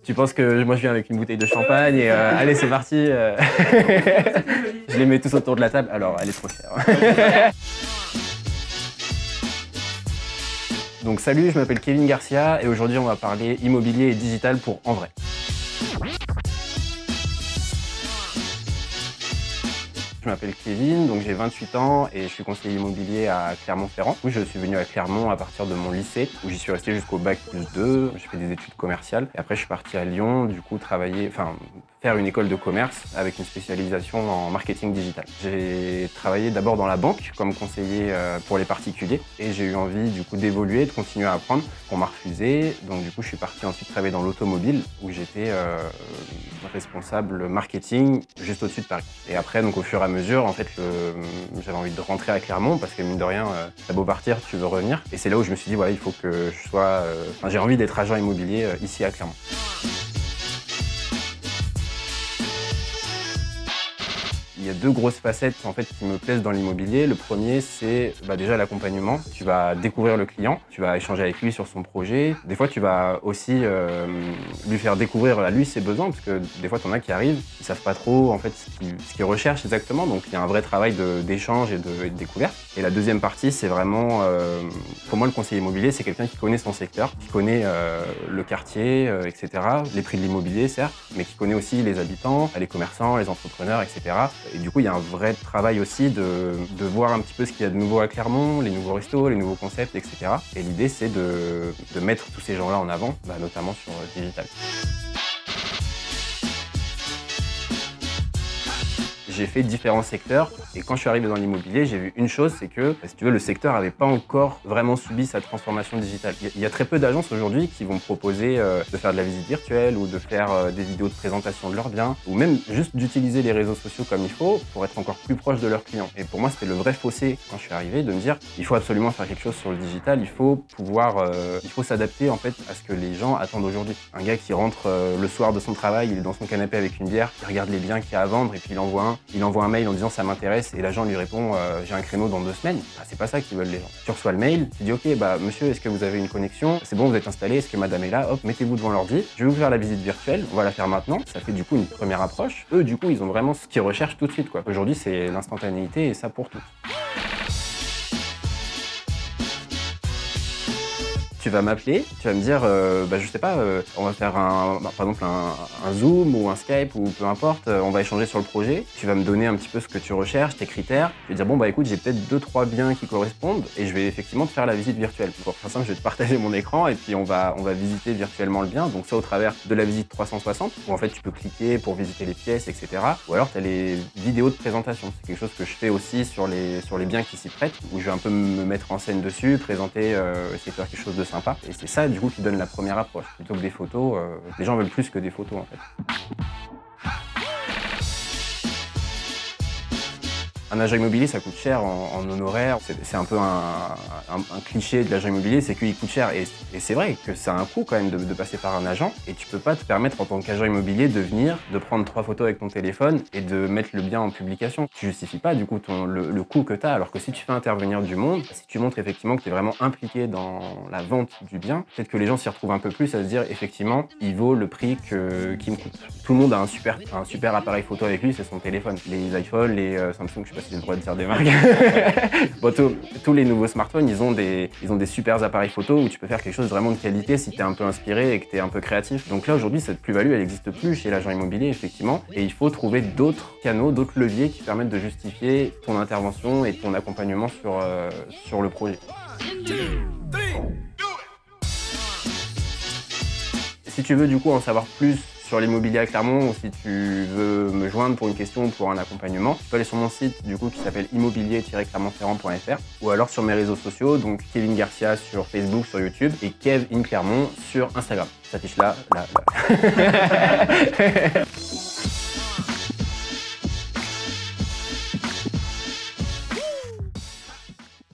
Tu penses que moi je viens avec une bouteille de champagne et allez c'est parti. Je les mets tous autour de la table, alors elle est trop chère. Donc salut, je m'appelle Kevin Garcia et aujourd'hui on va parler immobilier et digital pour En Vrai. Je m'appelle Kevin, donc j'ai 28 ans et je suis conseiller immobilier à Clermont-Ferrand. Je suis venu à Clermont à partir de mon lycée où j'y suis resté jusqu'au bac+2. J'ai fait des études commerciales et après je suis parti à Lyon, du coup faire une école de commerce avec une spécialisation en marketing digital. J'ai travaillé d'abord dans la banque comme conseiller pour les particuliers et j'ai eu envie du coup d'évoluer, de continuer à apprendre. On m'a refusé, donc du coup je suis parti ensuite travailler dans l'automobile où j'étais responsable marketing juste au-dessus de Paris. Et après, donc au fur et à mesure, en fait, j'avais envie de rentrer à Clermont parce que mine de rien, t'as beau partir, tu veux revenir. Et c'est là où je me suis dit, voilà, il faut que je sois... j'ai envie d'être agent immobilier ici à Clermont. Il y a deux grosses facettes en fait, qui me plaisent dans l'immobilier. Le premier, c'est déjà l'accompagnement. Tu vas découvrir le client, tu vas échanger avec lui sur son projet. Des fois, tu vas aussi lui faire découvrir à lui ses besoins, parce que des fois, tu en as qui arrivent, ils savent pas trop en fait, ce qu'ils recherchent exactement. Donc, il y a un vrai travail d'échange et de découverte. Et la deuxième partie, c'est vraiment, pour moi, le conseiller immobilier, c'est quelqu'un qui connaît son secteur, qui connaît le quartier, etc. Les prix de l'immobilier, certes, mais qui connaît aussi les habitants, les commerçants, les entrepreneurs, etc. Et du coup, il y a un vrai travail aussi de voir un petit peu ce qu'il y a de nouveau à Clermont, les nouveaux restos, les nouveaux concepts, etc. Et l'idée, c'est de mettre tous ces gens-là en avant, notamment sur digital. J'ai fait différents secteurs et quand je suis arrivé dans l'immobilier, j'ai vu une chose, c'est que, si tu veux, le secteur n'avait pas encore vraiment subi sa transformation digitale. Il y a très peu d'agences aujourd'hui qui vont proposer de faire de la visite virtuelle ou de faire des vidéos de présentation de leurs biens ou même juste d'utiliser les réseaux sociaux comme il faut pour être encore plus proche de leurs clients. Et pour moi, c'était le vrai fossé quand je suis arrivé de me dire il faut absolument faire quelque chose sur le digital, il faut s'adapter en fait à ce que les gens attendent aujourd'hui. Un gars qui rentre le soir de son travail, il est dans son canapé avec une bière, il regarde les biens qu'il y a à vendre et puis il envoie un mail en disant ça m'intéresse et l'agent lui répond j'ai un créneau dans 2 semaines. C'est pas ça qu'ils veulent les gens. Tu reçois le mail, tu dis ok monsieur est-ce que vous avez une connexion? C'est bon, vous êtes installé, est-ce que madame est là? Hop, mettez-vous devant l'ordi, je vais vous faire la visite virtuelle, on va la faire maintenant. Ça fait du coup une première approche. Eux du coup ils ont vraiment ce qu'ils recherchent tout de suite quoi. Aujourd'hui c'est l'instantanéité et ça pour tout. Tu vas m'appeler, tu vas me dire, je sais pas, on va faire par exemple un Zoom ou un Skype ou peu importe, on va échanger sur le projet. Tu vas me donner un petit peu ce que tu recherches, tes critères. Je vais dire, bon écoute, j'ai peut-être 2-3 biens qui correspondent et je vais effectivement te faire la visite virtuelle. Pour faire simple, je vais te partager mon écran et puis on va visiter virtuellement le bien. Donc ça au travers de la visite 360 où en fait tu peux cliquer pour visiter les pièces, etc. Ou alors tu as les vidéos de présentation. C'est quelque chose que je fais aussi sur les biens qui s'y prêtent où je vais un peu me mettre en scène dessus, présenter, essayer de faire quelque chose de sympa. Et c'est ça, du coup, qui donne la première approche. Plutôt que des photos, les gens veulent plus que des photos, en fait. Un agent immobilier, ça coûte cher en honoraires. C'est un peu un cliché de l'agent immobilier, c'est qu'il coûte cher. Et c'est vrai que ça a un coût quand même de passer par un agent. Et tu peux pas te permettre en tant qu'agent immobilier de venir, de prendre 3 photos avec ton téléphone et de mettre le bien en publication. Tu justifies pas du coup le coût que tu as. Alors que si tu fais intervenir du monde, si tu montres effectivement que tu es vraiment impliqué dans la vente du bien, peut-être que les gens s'y retrouvent un peu plus à se dire effectivement, il vaut le prix qu'il me coûte. Tout le monde a un super appareil photo avec lui, c'est son téléphone. Les iPhones, les Samsung, je sais pas si j'ai le droit de dire des marques. Tous les nouveaux smartphones, ils ont des super appareils photo où tu peux faire quelque chose vraiment de qualité si tu es un peu inspiré et que tu es un peu créatif. Donc là, aujourd'hui, cette plus-value, elle n'existe plus chez l'agent immobilier, effectivement. Et il faut trouver d'autres canaux, d'autres leviers qui permettent de justifier ton intervention et ton accompagnement sur le projet. Si tu veux du coup en savoir plus sur l'immobilier à Clermont ou si tu veux me joindre pour une question ou pour un accompagnement, tu peux aller sur mon site du coup qui s'appelle immobilier-clermontferrand.fr ou alors sur mes réseaux sociaux, donc Kevin Garcia sur Facebook, sur YouTube et Kev in Clermont sur Instagram. Ça s'affiche là.